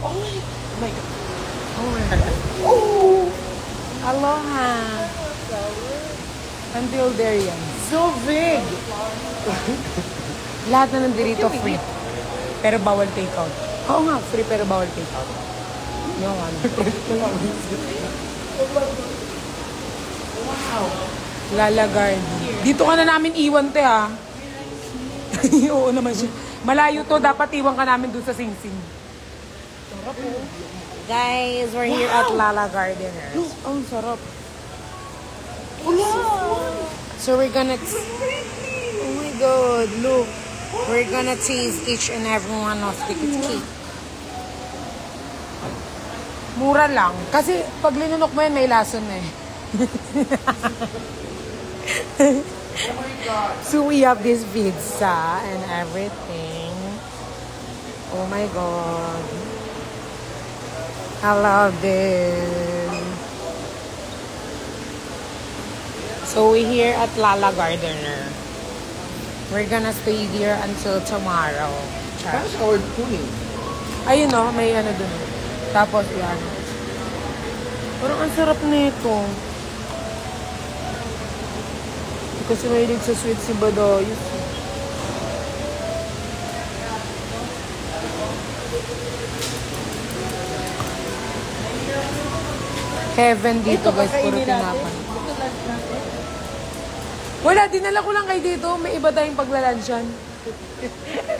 Oh my God. Oh my God. Oh! Aloha! Until there yan. So big! Lahat na nandito free. Pero bawal take-out. Oo nga, free pero bawal take-out. Yung ano. Wow! Lala Garden. Dito ka na namin iwan, te, ha? Oo naman siya. Malayo to, dapat iwan ka namin doon sa Sing Sing. Guys, we're here at Lala Garden. Look, ang sarap. So we're gonna... Oh my God, look. We're gonna taste each and every one of the cake. Mura lang. Kasi pag linunok mo yan, may lason na eh. Oh my God. So we have this pizza and everything. Oh my God. I love this. So we're here at Lala Gardener. We're gonna stay here until tomorrow. Fast forward cooling. Ayun o, may ano dun. Tapos yan. Parang ang sarap nito. Kasi mahilig sa sweet si Badoyos. Heaven dito guys, puro tinapan. Wala, dinala ko lang kayo dito. May iba tayong paglalansyan.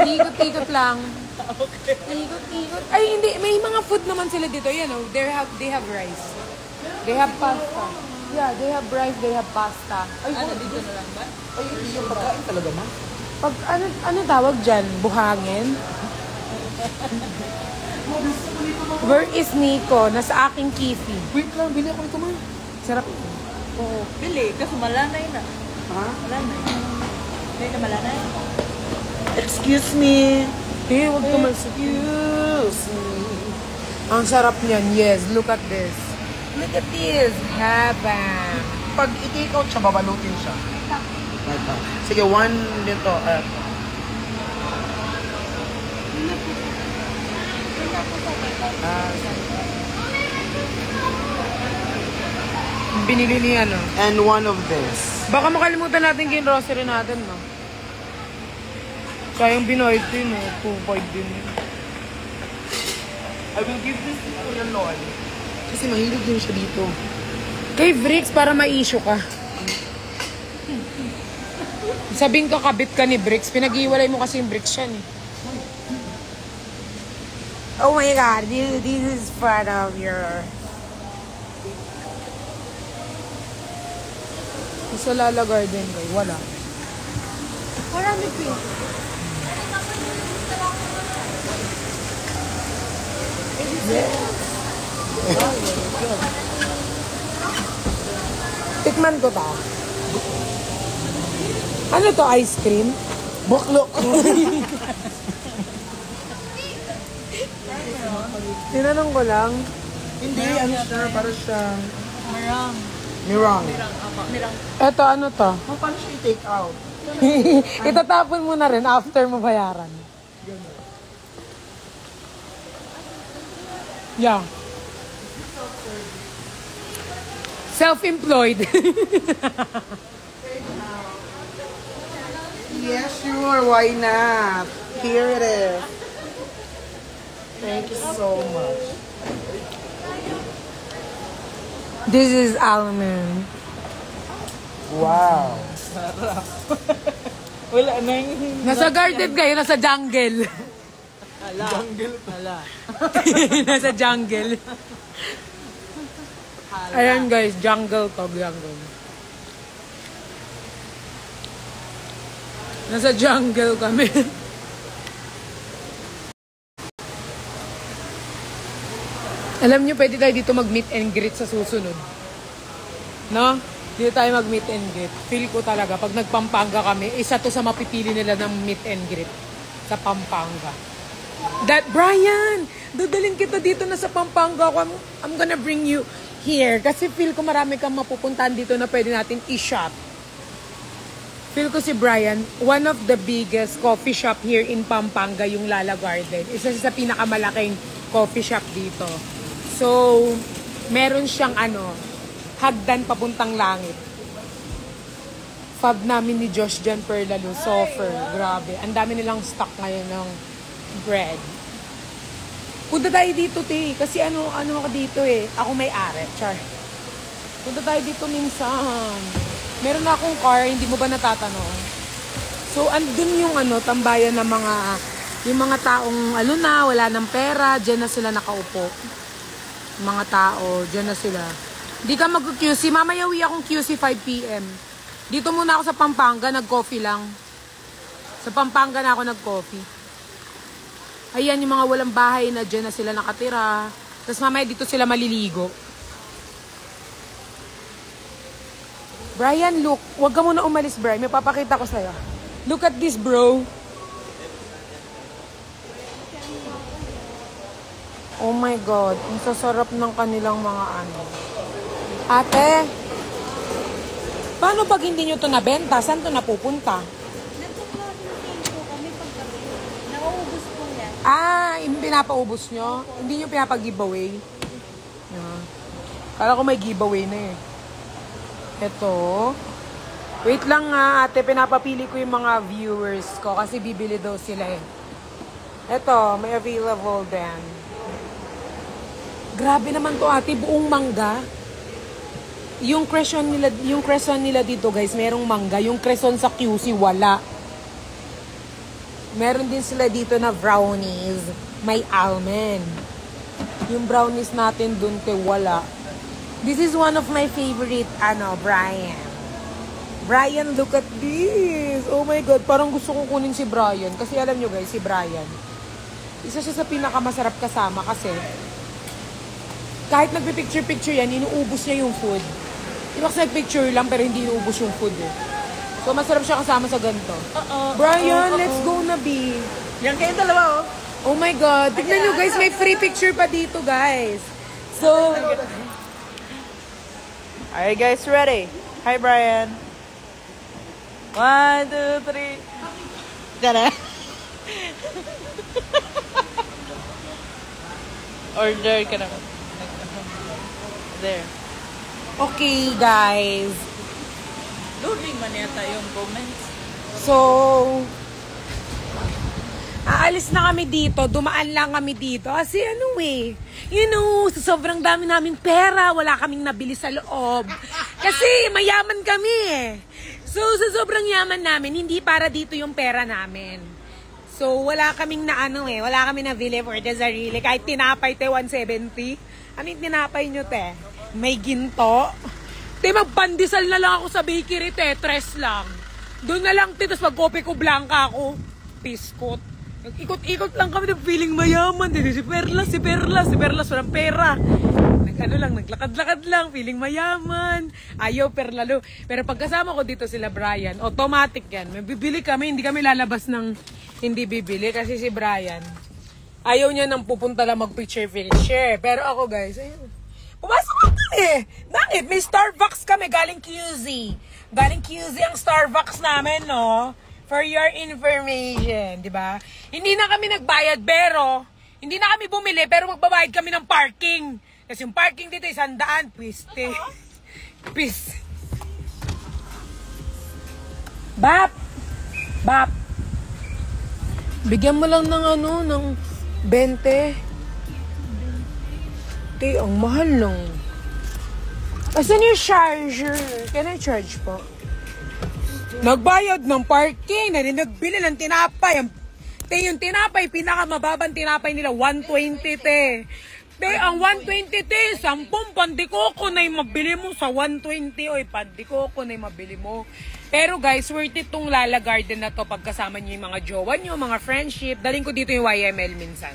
Ikot-ikot lang. Okay. Ikot-ikot. Ay, hindi. May mga food naman sila dito. You know, they have rice. They have pasta. Yeah, they have rice, they have pasta. Ay, dito na lang ba? Ay, hindi yung pagkain talaga, ma. Pag, ano tawag dyan? Buhangin? Where is Nico? Nasa aking kifi. Wait lang, bili ako nito, ma. Sarap. Oo. Bili, kasi malanay na. Ha? Malanay. Hindi na malanay. Excuse me. Eh, huwag ka Excuse me. Ang sarap niyan. Yes, look at this. Look at this. Habang. Pag i-take out siya, babalutin siya. Sige, one dito. Binili ni ano. And one of this. Baka makalimutan natin yung grocery natin, no? Sayang binoy ito yun, no? 2.5 din. I will give this to Kuya Lol. Kasi mahilig din siya dito. Kay Bricks, para ma-issue ka. Sabing kakabit ka ni Bricks, pinag-iwalay mo kasi yung Bricks yan, eh. Oh my God, this is part of your... Sa Lala Garden, guys, wala. Marami po yun. Tikman ko ta. Ano to, ice cream? Buklok. Tinanong ko lang. Hindi, ano siya, para siyang... Marang. Mirang. Mirang. Eto, ano to? Oh, paano siya i-take out? Itatapon mo na rin after mo bayaran. Yeah. Self-employed. Yes, sure. Why not? Here it is. Thank you so much. This is almond. Wow. Wala na yung... Nasa garden kayo, nasa jungle. Hala. Jungle. Hala. Nasa jungle. Ayan guys, jungle to, jungle. Nasa jungle kami. Alam nyo, pwede tayo dito mag-meet and greet sa susunod. No? Dito tayo mag-meet and greet. Feel ko talaga, pag nagpampanga kami, isa to sa mapipili nila ng meet and greet sa Pampanga. That, Brian! Dadalhin kita dito na sa Pampanga. I'm gonna bring you here. Kasi feel ko marami kang mapupuntahan dito na pwede natin i-shop. Feel ko si Brian, one of the biggest coffee shop here in Pampanga, yung Lala Garden. Isa sa pinakamalaking coffee shop dito. So, meron siyang hagdan papuntang langit. Fab namin ni Josh dyan per lalo, sofer. Grabe. Ang dami nilang stock ngayon ng bread. Punta tayo dito, te. Kasi ano ako dito eh. Ako may-ari. Char. Punta tayo dito minsan. Meron na akong car, hindi mo ba natatanong? So, andun yung tambayan ng yung mga taong wala ng pera, dyan na sila nakaupo. Mga tao, dyan na sila. Di ka mag-QC. Mamaya uwi akong QC 5 PM. Dito muna ako sa Pampanga, nag-coffee lang. Sa Pampanga na ako nag-coffee. Ayan, yung mga walang bahay na dyan na sila nakatira. Tapos mamaya dito sila maliligo. Brian, look. Huwag ka muna umalis, Brian. May papakita ko sa'yo. Look at this, bro. Oh my God. Ang sasarap ng kanilang mga Ate, paano pag hindi nyo ito nabenta? Saan ito napupunta? Nauubos po yan. Yung pinapaubos nyo? Hindi nyo pinapag-giveaway? Yeah. Kala ko may giveaway na eh. Ito. Wait lang nga ate, pinapapili ko yung mga viewers ko kasi bibili daw sila eh. Ito, may available din. Grabe naman to ate, buong mangga. Yung crescent nila dito guys, merong mangga. Yung crescent sa QC, wala. Meron din sila dito na brownies. May almond. Yung brownies natin dun, wala. This is one of my favorite, Brian. Brian, look at this. Oh my God, parang gusto kong kunin si Brian. Kasi alam nyo guys, si Brian, isa siya sa pinakamasarap kasama kasi kahit nagpipicture-picture yan, inuubos niya yung food. Iba kasi nagpicture lang pero hindi inuubos yung food eh. So masarap siya kasama sa ganito. Brian, let's go na B. Yan kayo dalawa Oh my God, tignan nyo guys, may free picture pa dito guys. So, Alright guys, ready? Hi Brian. 1, 2, 3. Tara. Order ka naman. There. okay guys. Loading man yata yung comments. So, aalis na kami dito. Dumaan lang kami dito. Kasi sa sobrang dami naming pera, wala kaming nabili sa loob. Kasi mayaman kami eh. So, sa sobrang yaman namin, hindi para dito yung pera namin. So, wala kaming wala kaming nabili for the sarili. Kahit tinapay, 170. Ano yung tinapay nyo, te? May ginto. Te, magpandesal na lang ako sa bakery, te. 3 lang. Doon na lang, te. Tapos magkope ko blanca ako. Piskot. Nag-ikot-ikot lang kami ng feeling mayaman. Si Perlas, walang pera. Naglakad-lakad lang, feeling mayaman. Ayaw, perlalo. Pero pagkasama ko dito sila Brian, automatic yan. May bibili kami, hindi kami lalabas ng hindi bibili. Kasi si Brian, ayaw niya nang pupunta lang mag-picture. Pero ako guys, ayun. Pumasok kami. Bakit? May Starbucks kami, galing QZ. Galing QZ ang Starbucks namin, no? For your information, di ba? Hindi na kami nagbayad, pero hindi na kami bumili, pero magbabayad kami ng parking. Kasi yung parking dito, 100. Piste. Piste. Bap! Bigyan mo lang ng ng 20. Ang mahal lang. Asan yung charger? Can I charge po? Nagbayad ng parking. Nagbili ng tinapay. Yung tinapay, pinakamababang tinapay nila, 120, te. Ang 120, te, 10 pandikoko na yung mabili mo sa 120. Oy, pandikoko na yung mabili mo. Pero guys, worth it tong Lala Garden na to pagkasama nyo yung mga jowa nyo, mga friendship. Daling ko dito yung YML minsan.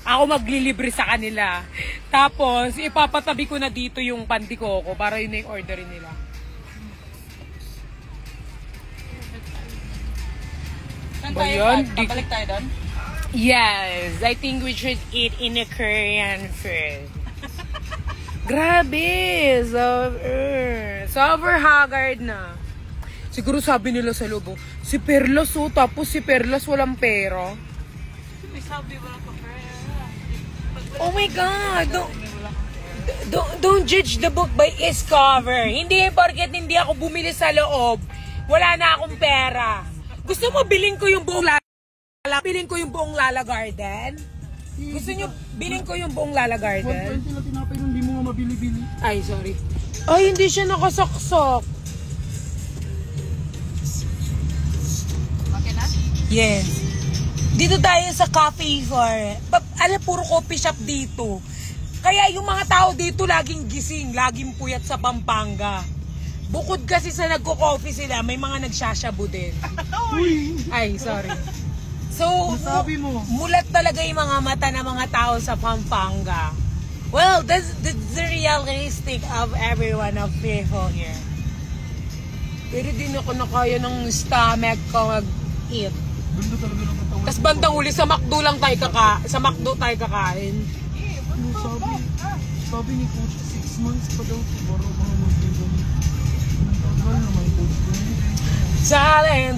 Ako maglilibre sa kanila. Tapos, ipapatabi ko na dito yung pandikoko para yun na yung orderin nila. Saan Ba tayo? yun? Babalik tayo doon? Yes, I think we should eat in a Korean food. Grabe! Sober haggard na. Siguro sabi nila sa loob, si Perlas tapos si Perlas walang pera. May sabi wala pa pera. Oh my God! Don't judge the book by its cover. Hindi porket hindi ako bumili sa loob. Wala na akong pera. Gusto mo bilhin ko yung buong Lala Garden? Gusto nyo bilhin ko yung buong Lala Garden? 120 na tinapay nun, hindi mo nga mabili-bili. Ay, sorry. Ay, hindi siya nakasaksak. Okay na? Yes. Dito tayo sa coffee for... puro coffee shop dito. Kaya yung mga tao dito laging gising, laging puyat sa Pampanga. Bukod kasi sa nagko-coffee sila, may mga nagsashabu din. Ay, sorry. So, Masabi mo. mulat talaga yung mga mata ng mga tao sa Pampanga. Well, that's the realistic of everyone of people here. Pero di na ko na kaya ng stomach ko mag-eat. Ganda talaga ng katawan. Tapos bandang uli, sa McDo lang tayo kakain. Ano sabi ni Coach, 6 months pa daw ito. Para mga mag-ibang. Nagtagal naman, Coach. Darling.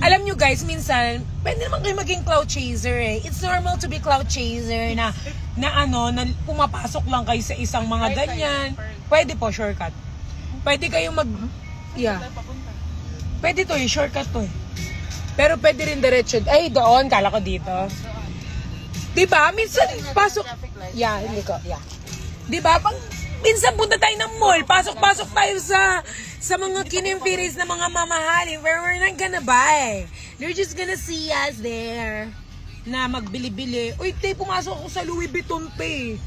Alam nyo guys, minsan, pwede naman kayo maging cloud chaser eh. It's normal to be cloud chaser na pumapasok lang kayo sa isang mga ganyan. Pwede po, shortcut. Pwede kayo yeah. Pwede to eh, shortcut to eh. Pero pwede rin diretso. Ay, doon, kala ko dito. Diba? Minsan, pasok. Yeah, hindi ko. Yeah. Diba? Minsan punta tayo ng mall. Pasok-pasok tayo sa mga kinimpiris na mga mamahalin where we're not gonna buy. They're just gonna see us there na magbili-bili. Uy, te, pumasok ako sa Louis Vuitton, te.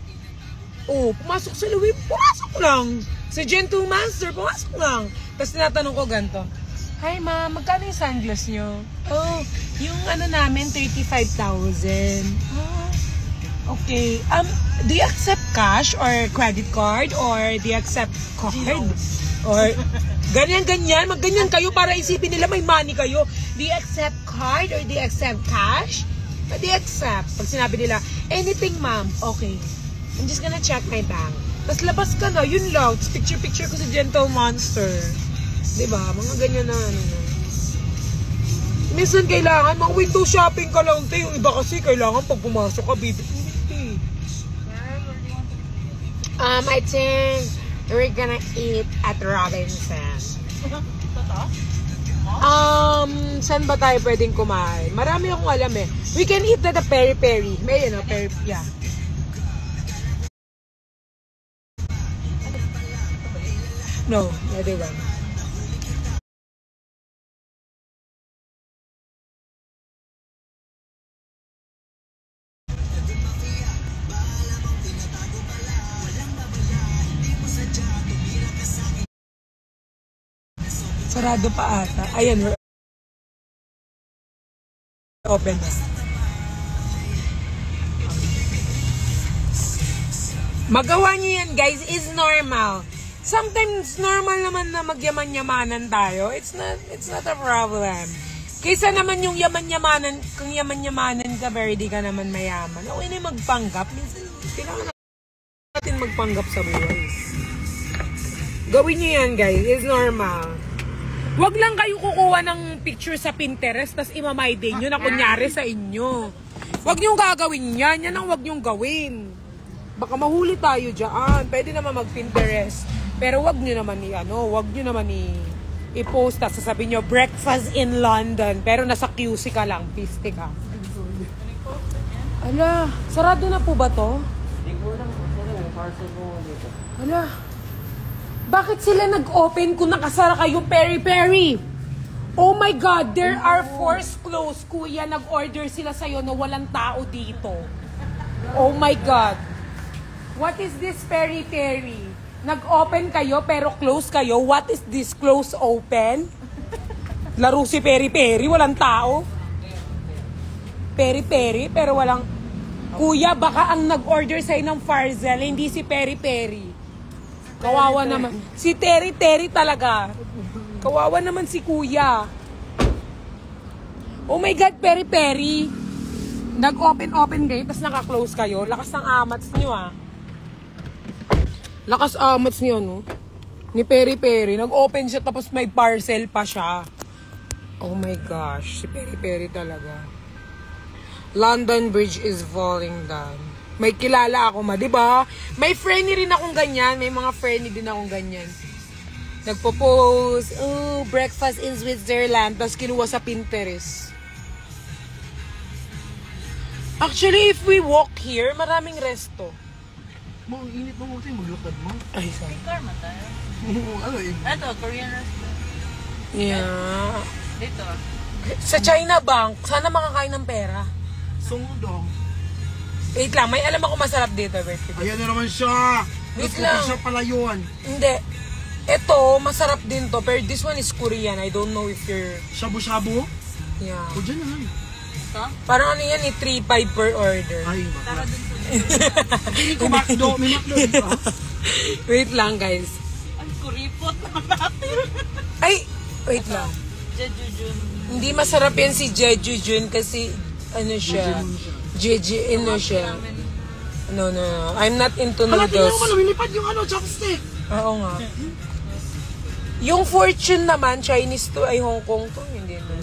Oh, pumasok sa Louis, pumasok lang. Sa Gentlemanster, pumasok lang. Tapos tinatanong ko ganito, hi ma'am, magkano yung sunglass nyo? Oh, yung ano namin, 35,000. Oh, okay. Do you accept cash or credit card or do you accept card? Or ganyan-ganyan, magganyan kayo para isipin nila may money kayo. Do you accept card or do you accept cash? Do you accept? Pag sinabi nila, anything ma'am, okay. I'm just gonna check my bank. Tapos labas ka na, yun lang. Picture-picture ko sa Gentlemanster. Diba? Mga ganyan na ano. Minsan kailangan, mga window shopping ka lang, te. Yung iba kasi kailangan pag pumasok ka, bibit-bibit. I think we're gonna eat at Robinson. Saan ba tayo pwedeng kumain? Marami akong alam eh. We can eat at a peri-peri. May peri, yeah. No, not one. Sarado pa ata. Ayan, we're open na. Magawa niyo yan, guys. It's normal. Sometimes normal naman na magyaman-yamanan tayo. It's not a problem. Kaysa naman yung yaman-yamanan, kung yaman-yamanan ka, pero di ka naman mayaman. Okay na yung magpanggap. Minsan, kailangan natin magpanggap sa buhay. Gawin niyo yan, guys. It's normal. Wag lang kayo kukuha ng picture sa Pinterest tas imamay din nyo na kunyari sa inyo. Wag nyo gagawin yan. Yan ang wag nyo gawin. Baka mahuli tayo dyan. Pwede naman mag-Pinterest. Pero wag nyo naman i-post tas sasabihin nyo, breakfast in London. Pero nasa QC ka lang. Piste ka. Ala, sarado na po ba to? Ala. Bakit sila nag-open kung nakasara kayo peri-peri? Oh my God, there are force closed. Kuya, nag-order sila sa'yo na walang tao dito. Oh my God. What is this peri-peri? Nag-open kayo pero close kayo. What is this close open? Laro si peri-peri, walang tao. Peri-peri pero walang... Kuya, baka ang nag-order sa'yo ng Farzel, hindi si peri-peri. Kawawa naman. Si Terry talaga. Kawawa naman si Kuya. Oh my God, peri-peri. Nag-open kayo, tapos naka-close kayo. Lakas ng amats nyo ah. Lakas amats nyo, no? Ni peri-peri. Nag-open siya, tapos may parcel pa siya. Oh my gosh, si peri-peri talaga. London Bridge is falling down. May kilala ako di ba? May friendly rin akong ganyan. May mga friendly din akong ganyan. Nagpo-post, oh, breakfast in Switzerland. Tapos kinuha sa Pinterest. Actually, if we walk here, maraming resto. Mo, ang init mo tayo maglakad mo. Ay, sorry. Car man tayo. Ano eh? Ito, Korean restaurant. Yeah. Dito. Sa China Bank, sana makakain ng pera. Sungdo. Wait lang, may alam ako masarap dito. Wait. Ayan na naman siya. Wait lang. Siya pala yun. Hindi. Ito, masarap din to. Pero this one is Korean. I don't know if you're... Shabu-shabu? Yeah. O dyan na. Ito? Parang ano yan, 3.5 per order. Ay, Tara bakla. dun sa Hindi ko McDo. May McDo dito. Wait lang, guys. Ang kuripot naman natin. Ay, wait lang. Jejujun. Hindi masarap yan si Jejujun kasi ano siya. Ano siya. No. I'm not into Hala, tingnan mo noodles. man, lumilipad yung chopstick. Oo nga. Yung Fortune naman, Chinese to, ay Hong Kong to. Hindi na.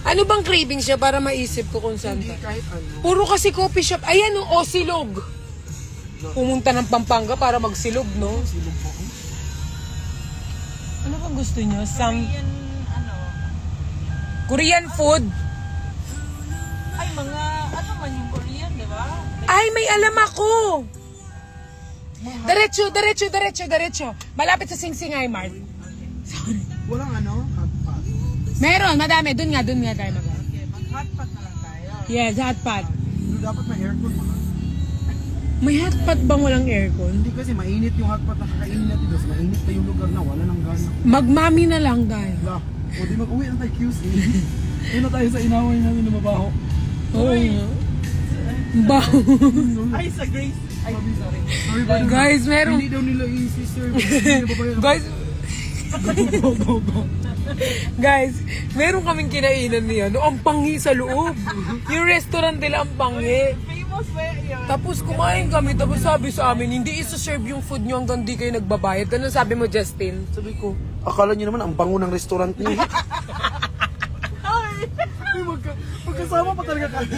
Ano bang cravings siya para maisip ko kung saan Hindi ta? kahit ano. Puro kasi coffee shop. Ayan, o silog. Pumunta ng Pampanga para magsilog, no? Silog po. Ano bang gusto niyo? Korean, ano? Korean food? Ay, mga, ano man yung Korean, di ba? Ay, may alam ako! Diretso. Malapit sa Singsingay Mart. Walang hot pot. Meron, madami. Doon nga tayo mag. Okay, mag-hotpot na lang tayo. Yes, hot pot. Pero dapat may aircon mga. May hot pot bang walang aircon? Hindi kasi mainit yung hot pot na kakainin natin. Kasi mainit na yung lugar na wala nang gana. Magmami na lang tayo. Wala. O di mag-uwi na tayo QC. Uwi na tayo sa inaway namin na mabaho. Oo nga. Baho. Ay, sa Grace. Ay, sorry. Sorry ba? Guys, meron. Hindi daw nila i-sister. Hindi babayan. Guys, Go. guys, meron kaming kinainan niya. No, ang panghi sa loob. Yung restaurant nila ang panghi. Famous ba yun? Tapos kumain kami, tapos sabi sa amin, hindi isa-serve yung food nyo hanggang di kayo nagbabayad. Ano sabi mo, Justin? Sabi ko, akala niyo naman ang bango ng restaurant niyo. Magkasama pa talaga kami.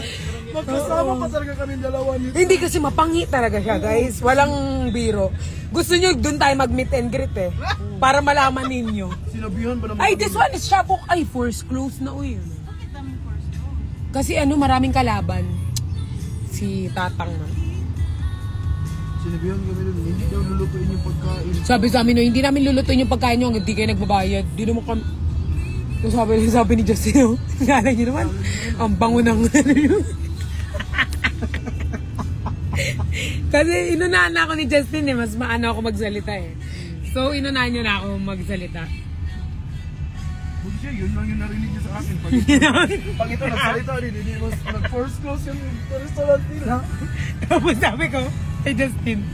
Magkasama pa talaga kami dalawa nito. Hindi kasi mapanghi talaga siya, guys. Walang biro. Gusto nyo, doon tayo mag-meet and greet eh. Para malaman ninyo. Sinabihan ba naman? Ay, this one is Shabuk. Ay, first close na, uy. Bakit daming first row? Kasi maraming kalaban. Si Tatang na. Sinabihan kami doon, hindi daw lulutuin yung pagkain. Sabi sa amin, no, hindi namin lulutuin yung pagkain nyo hanggang di kayo nagbabayad. Di naman kami... So, sabi ni Justin, no? Kala nyo naman, ang bango ng ano yun. Kasi inunahan na ako ni Justin eh, mas maano ako magsalita eh. So, inunahan nyo na ako magsalita. Huwag siya, yun lang yung narinig niya sa akin. Pag ito nagsalita, hindi mas nag-first close yung restaurant nila. Tapos sabi ko, kay Justin,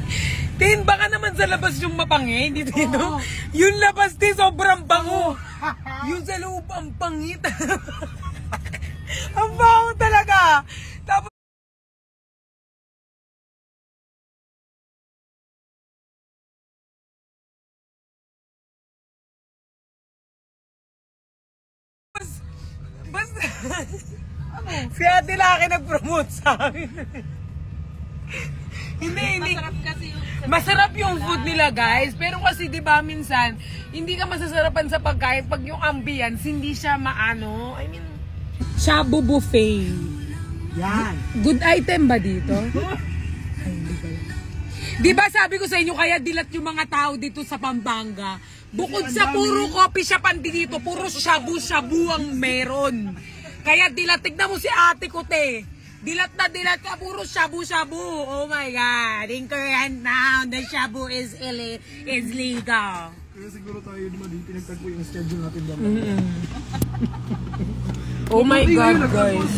Tin, baka naman sa labas yung mapangit, hindi dito. Yung labas, Tin, sobrang bango. Yung sa loob, ang pangit. Ang bango talaga. Tapos, basta, si Ate Laki nag-promote sa amin. Hindi. Masarap kasi yung... Masarap yung food nila, guys. Pero kasi, di ba, minsan, hindi ka masasarapan sa pagkain pag yung ambience, hindi siya maano. I mean, Shabu buffet. Yan. Good item ba dito? Ay, hindi pala. Di ba sabi ko sa inyo, kaya dilat yung mga tao dito sa Pampanga. Bukod sa puro coffee shop dito, puro shabu-shabu ang meron. Kaya dilat, tignan mo si ate ko, te. Dilat na dilat ka, puro shabu-shabu. Oh my God. In Korean now, the shabu is legal. Kaya siguro tayo naman din pinagtagpo yung schedule natin dapat. Oh my God, guys.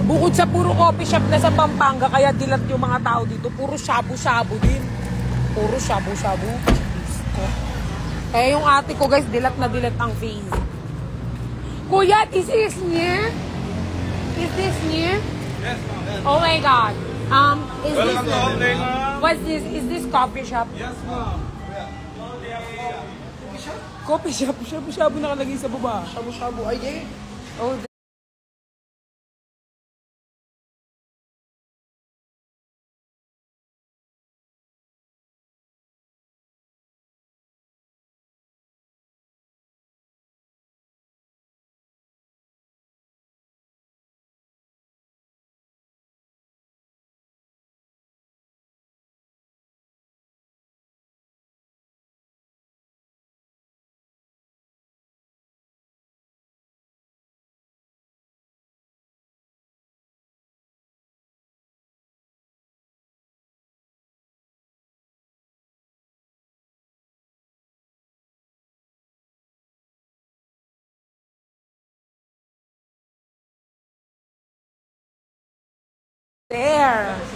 Bukod sa puro coffee shop na sa Pampanga, kaya dilat yung mga tao dito, puro shabu-shabu din. Puro shabu-shabu. Eh, yung ate ko, guys, dilat na dilat ang face. Kuya, this is near? Is this near? Yes, ma'am. Yes. Oh my God. Is Welcome this... to home day, ma'am. What's this? Is this coffee shop? Yes, ma'am. Coffee shop? Shabu-shabu nakalagay sa baba. Shabu-shabu, ay, Oh, There.